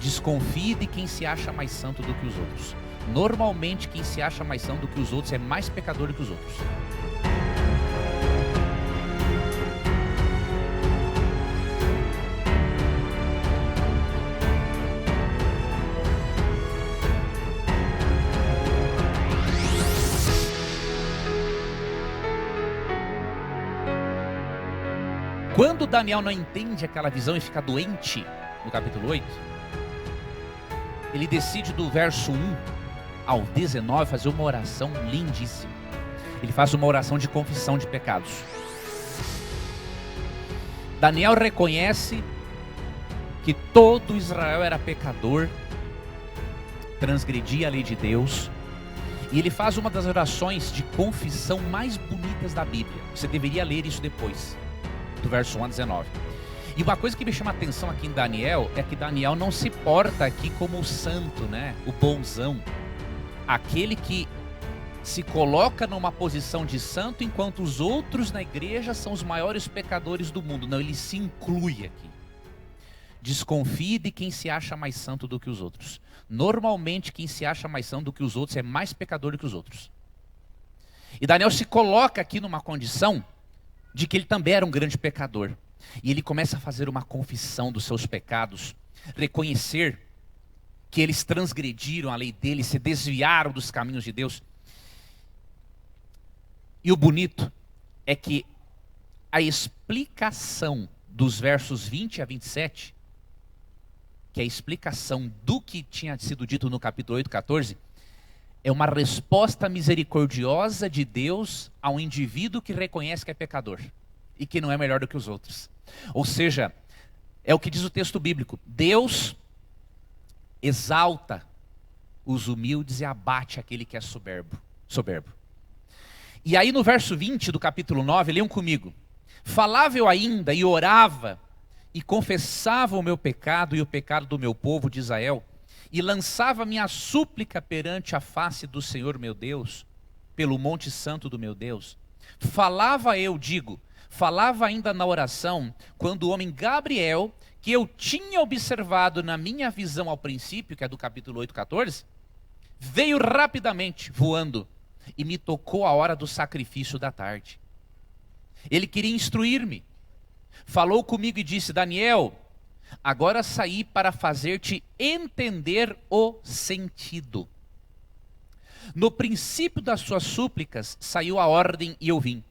Desconfie de quem se acha mais santo do que os outros. Normalmente, quem se acha mais santo do que os outros é mais pecador do que os outros. Quando Daniel não entende aquela visão e fica doente, no capítulo 8, ele decide do verso 1 ao 19 fazer uma oração lindíssima. Ele faz uma oração de confissão de pecados. Daniel reconhece que todo Israel era pecador, transgredia a lei de Deus, e ele faz uma das orações de confissão mais bonitas da Bíblia. Você deveria ler isso depois, do verso 1 a 19. E uma coisa que me chama a atenção aqui em Daniel é que Daniel não se porta aqui como o santo, né? O bonzão. Aquele que se coloca numa posição de santo enquanto os outros na igreja são os maiores pecadores do mundo. Não, ele se inclui aqui. Desconfie de quem se acha mais santo do que os outros. Normalmente quem se acha mais santo do que os outros é mais pecador do que os outros. E Daniel se coloca aqui numa condição de que ele também era um grande pecador. E ele começa a fazer uma confissão dos seus pecados, reconhecer que eles transgrediram a lei dele, se desviaram dos caminhos de Deus. E o bonito é que a explicação dos versos 20 a 27, que é a explicação do que tinha sido dito no capítulo 8, 14, é uma resposta misericordiosa de Deus a um indivíduo que reconhece que é pecador e que não é melhor do que os outros. Ou seja, é o que diz o texto bíblico: Deus exalta os humildes e abate aquele que é soberbo. E aí no verso 20 do capítulo 9, leiam comigo: falava eu ainda e orava e confessava o meu pecado e o pecado do meu povo de Israel, e lançava minha súplica perante a face do Senhor meu Deus, pelo monte santo do meu Deus. Falava ainda na oração, quando o homem Gabriel, que eu tinha observado na minha visão ao princípio, que é do capítulo 8, 14, veio rapidamente voando e me tocou a hora do sacrifício da tarde. Ele queria instruir-me, falou comigo e disse: Daniel, agora saí para fazer-te entender o sentido. No princípio das suas súplicas saiu a ordem e eu vim.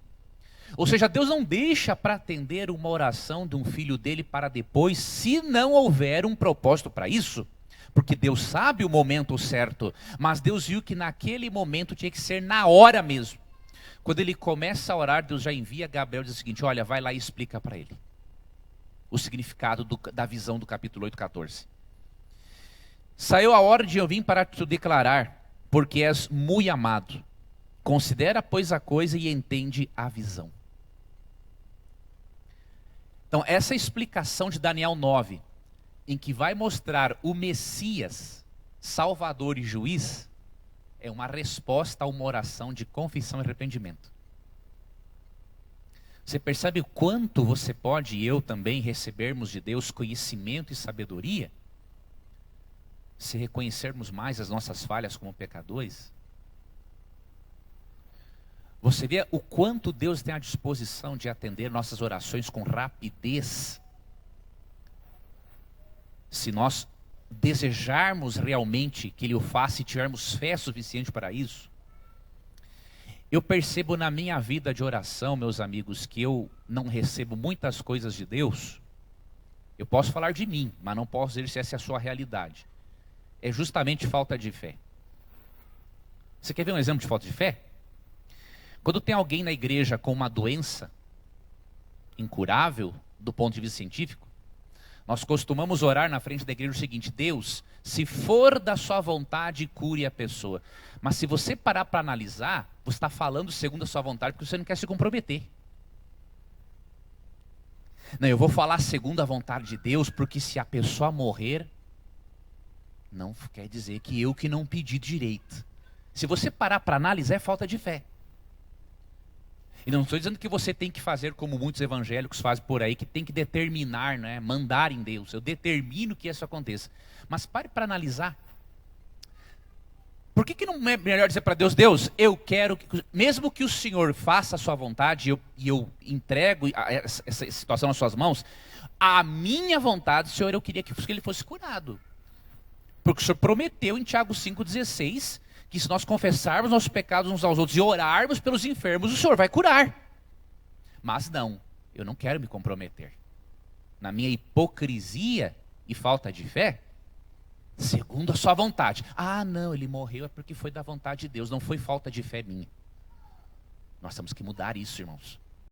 Ou seja, Deus não deixa para atender uma oração de um filho dele para depois, se não houver um propósito para isso. Porque Deus sabe o momento certo, mas Deus viu que naquele momento tinha que ser na hora mesmo. Quando ele começa a orar, Deus já envia Gabriel e diz o seguinte: olha, vai lá e explica para ele o significado da visão do capítulo 8, 14. Saiu a ordem e eu vim para te declarar, porque és muito amado. Considera, pois, a coisa e entende a visão. Então, essa explicação de Daniel 9, em que vai mostrar o Messias, Salvador e Juiz, é uma resposta a uma oração de confissão e arrependimento. Você percebe o quanto você pode e eu também recebermos de Deus conhecimento e sabedoria? Se reconhecermos mais as nossas falhas como pecadores? Você vê o quanto Deus tem a disposição de atender nossas orações com rapidez? Se nós desejarmos realmente que Ele o faça e tivermos fé suficiente para isso. Eu percebo na minha vida de oração, meus amigos, que eu não recebo muitas coisas de Deus. Eu posso falar de mim, mas não posso dizer se essa é a sua realidade. É justamente falta de fé. Você quer ver um exemplo de falta de fé? Quando tem alguém na igreja com uma doença incurável, do ponto de vista científico, nós costumamos orar na frente da igreja o seguinte: Deus, se for da sua vontade, cure a pessoa. Mas se você parar para analisar, você está falando segundo a sua vontade porque você não quer se comprometer. Não, eu vou falar segundo a vontade de Deus, porque se a pessoa morrer, não quer dizer que eu que não pedi direito. Se você parar para analisar, é falta de fé. E não estou dizendo que você tem que fazer como muitos evangélicos fazem por aí, que tem que determinar, né, mandar em Deus. Eu determino que isso aconteça. Mas pare para analisar. Por que não é melhor dizer para Deus, Deus, eu quero, mesmo que o Senhor faça a sua vontade, e eu entrego essa situação nas suas mãos, a minha vontade, Senhor, eu queria que ele fosse curado. Porque o Senhor prometeu em Tiago 5,16, que se nós confessarmos nossos pecados uns aos outros e orarmos pelos enfermos, o Senhor vai curar. Mas não, eu não quero me comprometer. Na minha hipocrisia e falta de fé, segundo a sua vontade. Ah, não, ele morreu é porque foi da vontade de Deus, não foi falta de fé minha. Nós temos que mudar isso, irmãos.